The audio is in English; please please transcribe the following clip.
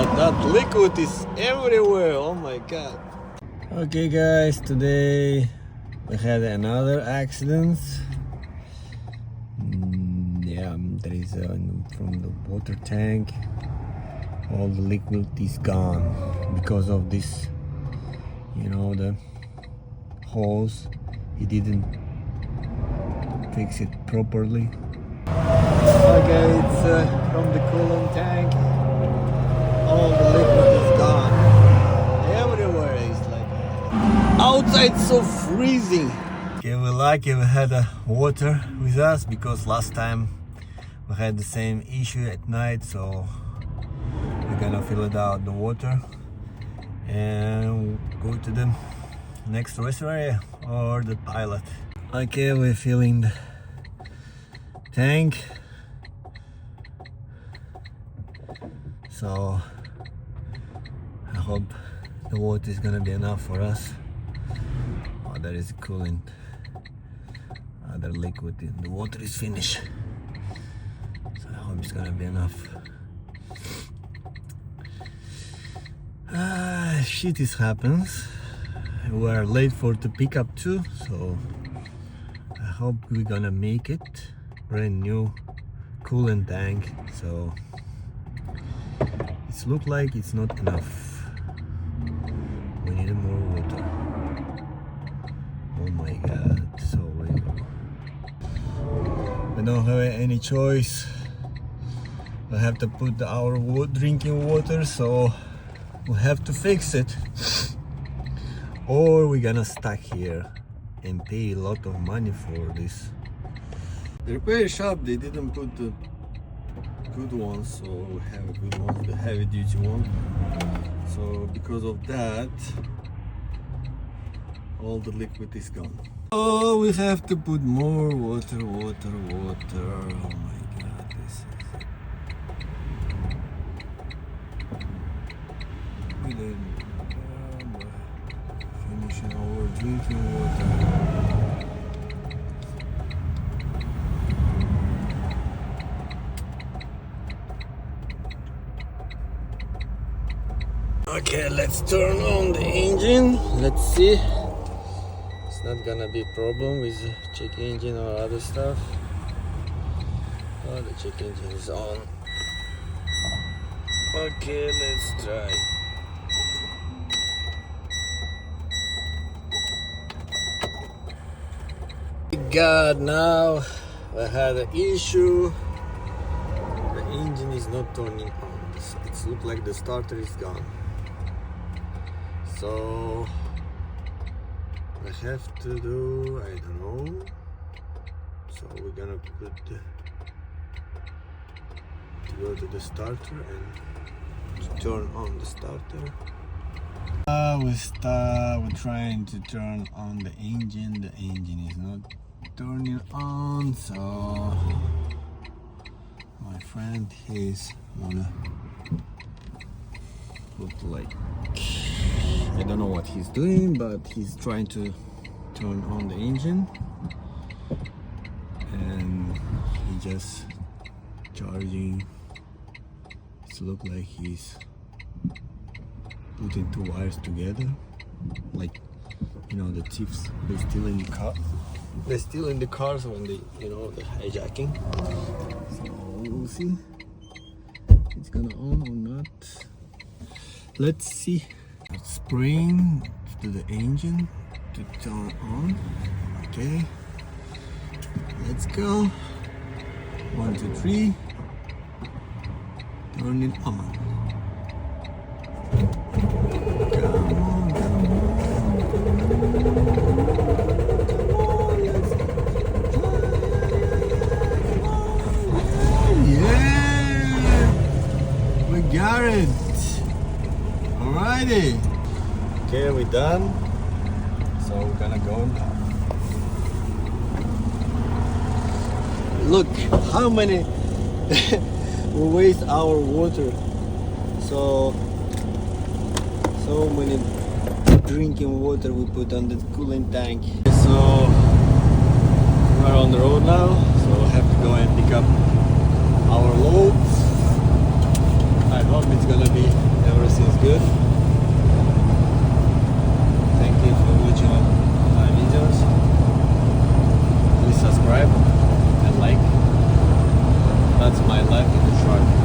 god, that liquid is everywhere. Oh my god. Okay guys, today we had another accident. There is from the water tank, all the liquid is gone because of this, the hose. He didn't fix it properly. Okay, it's from the coolant tank. All the liquid is gone. Everywhere is like outside, so freezing. Okay, we're lucky we had water with us because last time we had the same issue at night, so we're gonna fill it out the water and go to the next reservoir or the pilot. Okay, we're filling the tank, so I hope the water is gonna be enough for us. Oh, there is coolant, other liquid in the water is finished, so I hope it's gonna be enough. Shit, this happens. We are late for the pickup too, so I hope we're gonna make it. Brand new coolant tank, so it looks like it's not enough. We need more water. Oh my god, so we don't have any choice. We have to put our drinking water, so we have to fix it, or we're gonna stuck here and pay a lot of money for this. The repair shop, they didn't put the good ones, so we have a good one, the heavy duty one. So because of that, all the liquid is gone. Oh, we have to put more water. Oh my god, this is... We didn't finishing our drinking water. Okay, let's turn on the engine. Let's see. It's not gonna be a problem with the check engine or other stuff. Oh, the check engine is on. Okay, let's try. God, now I had an issue. The engine is not turning on. It looks like the starter is gone. So I have to do, I don't know. So we're gonna go to the starter and turn on the starter. We're trying to turn on the engine. The engine is not turning on, so my friend, he's wanna put like, I don't know what he's doing, but he's trying to turn on the engine, and he just charging. It looks like he's putting two wires together, like, the thieves, they're still in the car. They're still in the cars when they, the hijacking. So we'll see if it's gonna on or not. Let's see. Spraying to the engine to turn on. Okay, let's go. 1, 2, 3. Turn it on. Got it. Alrighty. Okay, we're done. So we're gonna go now. Look how many we waste our water. So many drinking water we put on the coolant tank. So we're on the road now. So we'll have to go and pick up our loads. I hope it's gonna be good. Thank you for watching my videos. Please subscribe and like. That's my life in the truck.